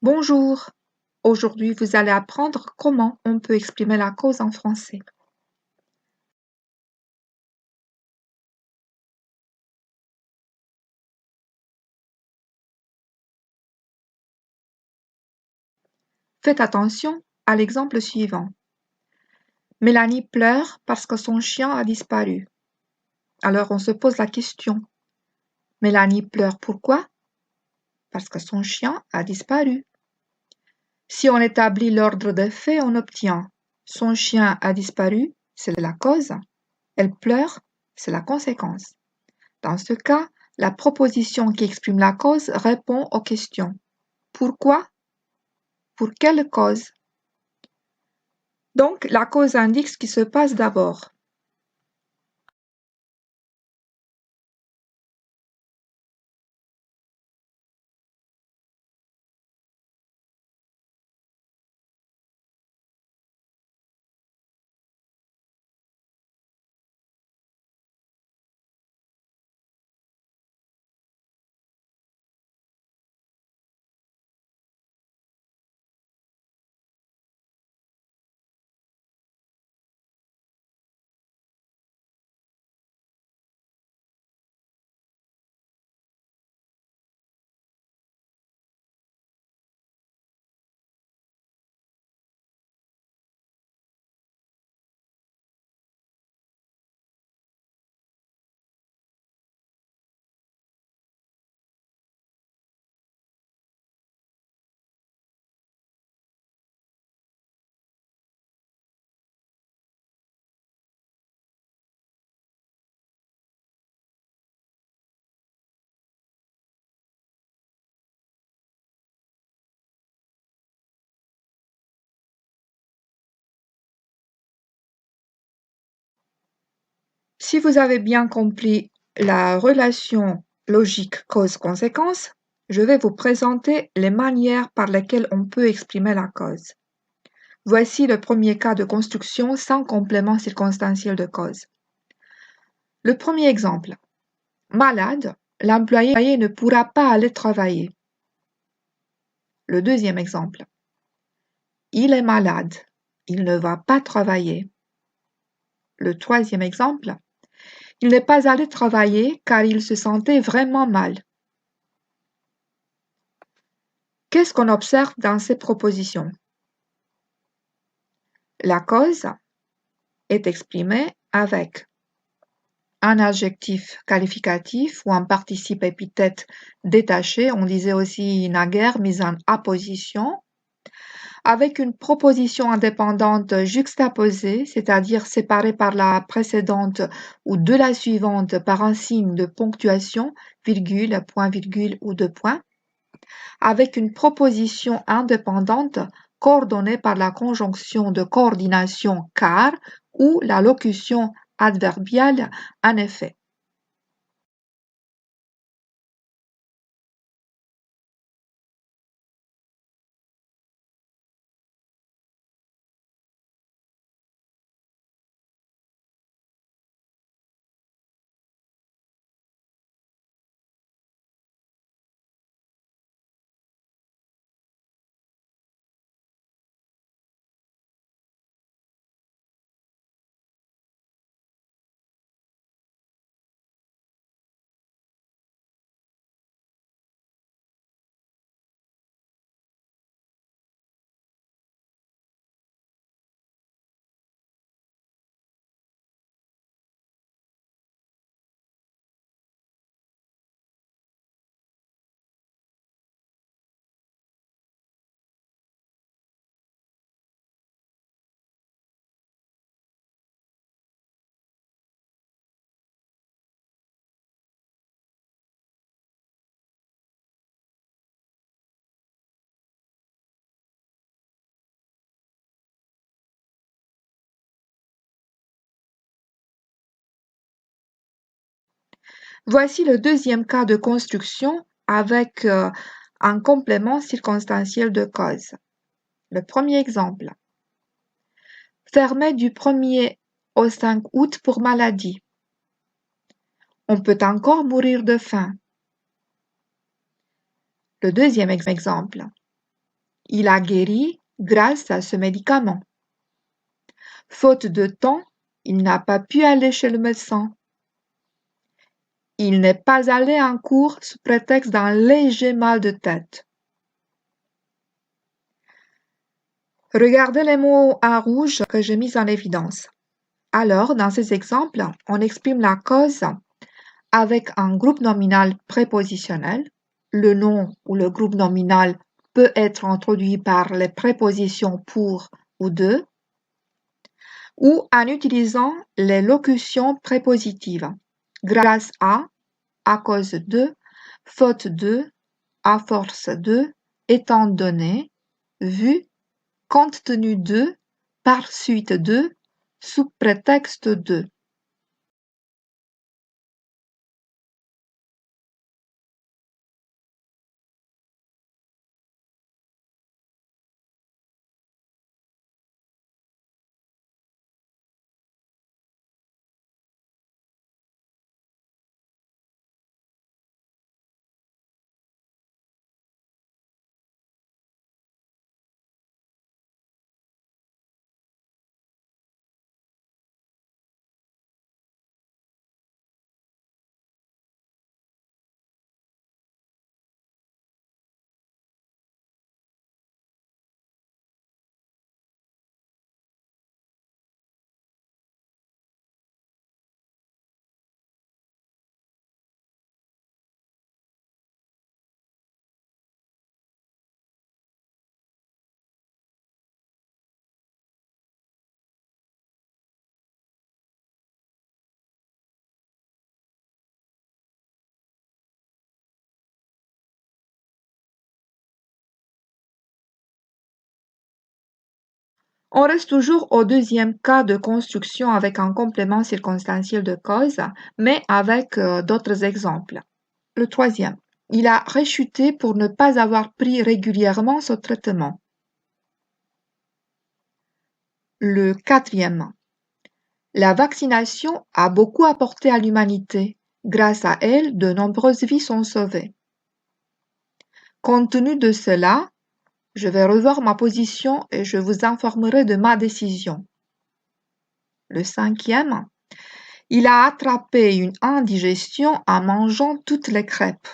Bonjour, aujourd'hui vous allez apprendre comment on peut exprimer la cause en français. Faites attention à l'exemple suivant. Mélanie pleure parce que son chien a disparu. Alors on se pose la question. Mélanie pleure pourquoi? Parce que son chien a disparu. Si on établit l'ordre des faits, on obtient son chien a disparu, c'est la cause. Elle pleure, c'est la conséquence. Dans ce cas, la proposition qui exprime la cause répond aux questions. Pourquoi? Pour quelle cause? Donc, la cause indique ce qui se passe d'abord. Si vous avez bien compris la relation logique cause-conséquence, je vais vous présenter les manières par lesquelles on peut exprimer la cause. Voici le premier cas de construction sans complément circonstanciel de cause. Le premier exemple. Malade, l'employé ne pourra pas aller travailler. Le deuxième exemple. Il est malade, il ne va pas travailler. Le troisième exemple. Il n'est pas allé travailler car il se sentait vraiment mal. Qu'est-ce qu'on observe dans ces propositions? La cause est exprimée avec un adjectif qualificatif ou un participe épithète détaché, on disait aussi naguère mise en apposition, avec une proposition indépendante juxtaposée, c'est-à-dire séparée par la précédente ou de la suivante par un signe de ponctuation, virgule, point, virgule ou deux points, avec une proposition indépendante coordonnée par la conjonction de coordination car ou la locution adverbiale en effet. Voici le deuxième cas de construction avec un complément circonstanciel de cause. Le premier exemple. Fermé du 1er au 5 août pour maladie. On peut encore mourir de faim. Le deuxième exemple. Il a guéri grâce à ce médicament. Faute de temps, il n'a pas pu aller chez le médecin. Il n'est pas allé en cours sous prétexte d'un léger mal de tête. Regardez les mots en rouge que j'ai mis en évidence. Alors, dans ces exemples, on exprime la cause avec un groupe nominal prépositionnel. Le nom ou le groupe nominal peut être introduit par les prépositions pour ou de, ou en utilisant les locutions prépositives. Grâce à cause de, faute de, à force de, étant donné, vu, compte tenu de, par suite de, sous prétexte de. On reste toujours au deuxième cas de construction avec un complément circonstanciel de cause, mais avec d'autres exemples. Le troisième, il a rechuté pour ne pas avoir pris régulièrement ce traitement. Le quatrième, la vaccination a beaucoup apporté à l'humanité. Grâce à elle, de nombreuses vies sont sauvées. Compte tenu de cela, je vais revoir ma position et je vous informerai de ma décision. Le cinquième, il a attrapé une indigestion en mangeant toutes les crêpes.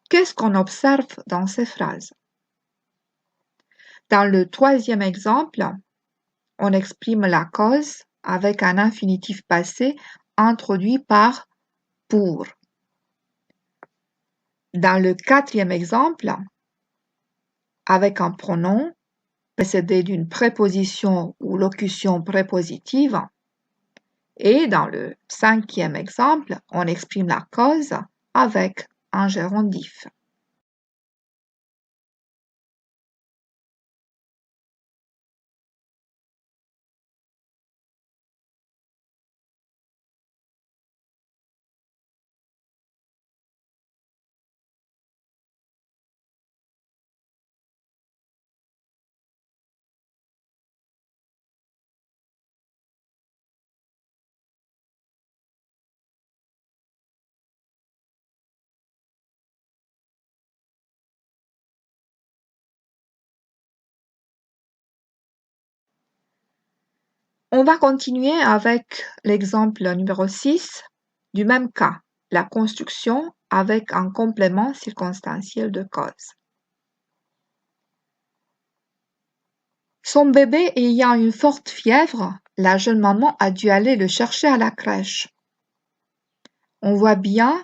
Qu'est-ce qu'on observe dans ces phrases? Dans le troisième exemple, on exprime la cause avec un infinitif passé introduit par pour. Dans le quatrième exemple, avec un pronom précédé d'une préposition ou locution prépositive. Et dans le cinquième exemple, on exprime la cause avec un gérondif. On va continuer avec l'exemple numéro 6 du même cas, la construction avec un complément circonstanciel de cause. Son bébé ayant une forte fièvre, la jeune maman a dû aller le chercher à la crèche. On voit bien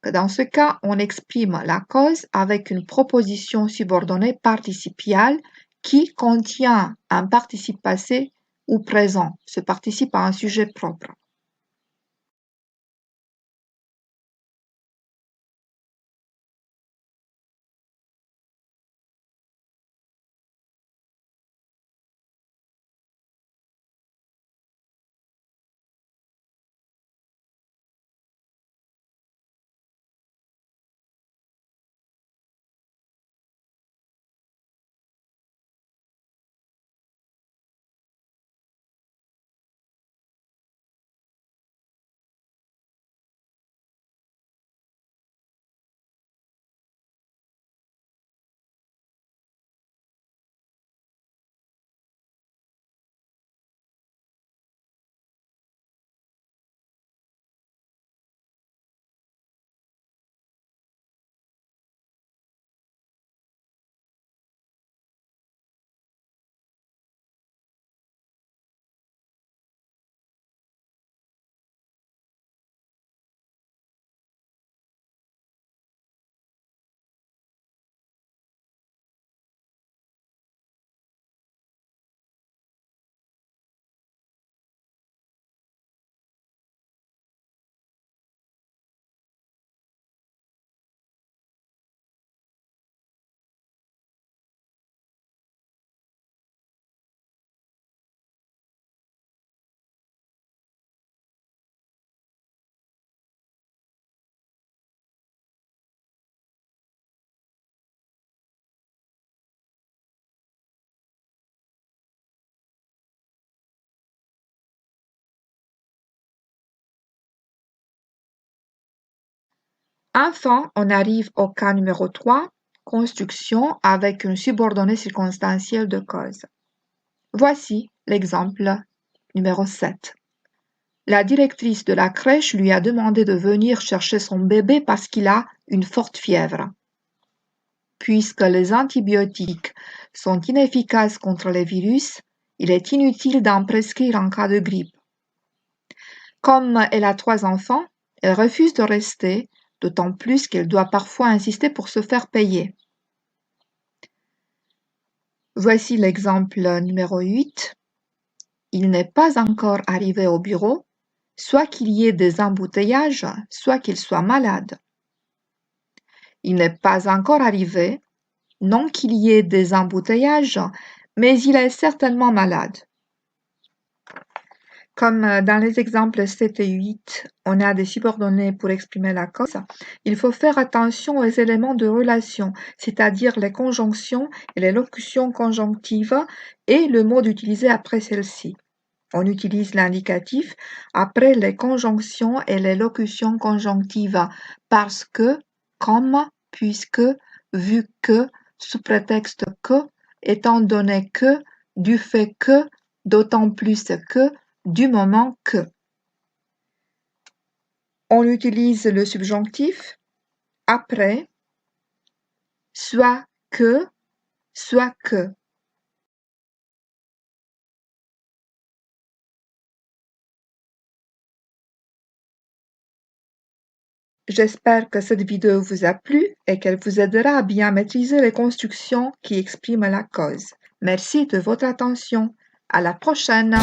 que dans ce cas, on exprime la cause avec une proposition subordonnée participiale qui contient un participe passé ou présent. Ce participe a un sujet propre. Enfin, on arrive au cas numéro 3, construction avec une subordonnée circonstancielle de cause. Voici l'exemple numéro 7. La directrice de la crèche lui a demandé de venir chercher son bébé parce qu'il a une forte fièvre. Puisque les antibiotiques sont inefficaces contre les virus, il est inutile d'en prescrire en cas de grippe. Comme elle a 3 enfants, elle refuse de rester, d'autant plus qu'elle doit parfois insister pour se faire payer. Voici l'exemple numéro 8. Il n'est pas encore arrivé au bureau, soit qu'il y ait des embouteillages, soit qu'il soit malade. Il n'est pas encore arrivé, non qu'il y ait des embouteillages, mais il est certainement malade. Comme dans les exemples 7 et 8, on a des subordonnées pour exprimer la cause, il faut faire attention aux éléments de relation, c'est-à-dire les conjonctions et les locutions conjonctives et le mode utilisé après celles-ci. On utilise l'indicatif après les conjonctions et les locutions conjonctives parce que, comme, puisque, vu que, sous prétexte que, étant donné que, du fait que, d'autant plus que, du moment que. On utilise le subjonctif après, soit que, soit que. J'espère que cette vidéo vous a plu et qu'elle vous aidera à bien maîtriser les constructions qui expriment la cause. Merci de votre attention. À la prochaine!